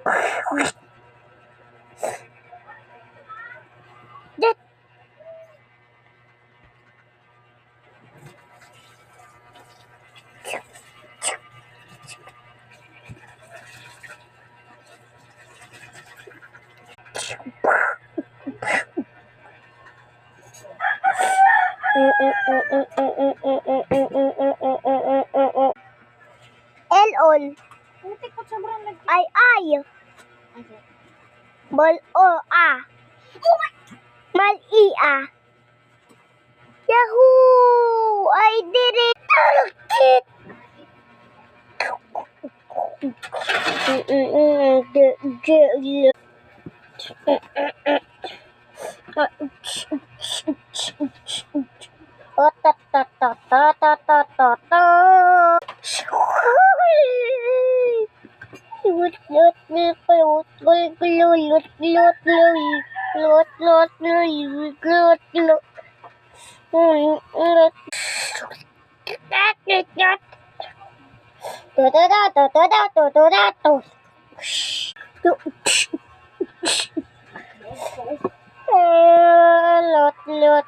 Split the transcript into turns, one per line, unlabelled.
That. Elol. Ay ay. Bol o a. Mal i a. Yahoo! I did it. Lot.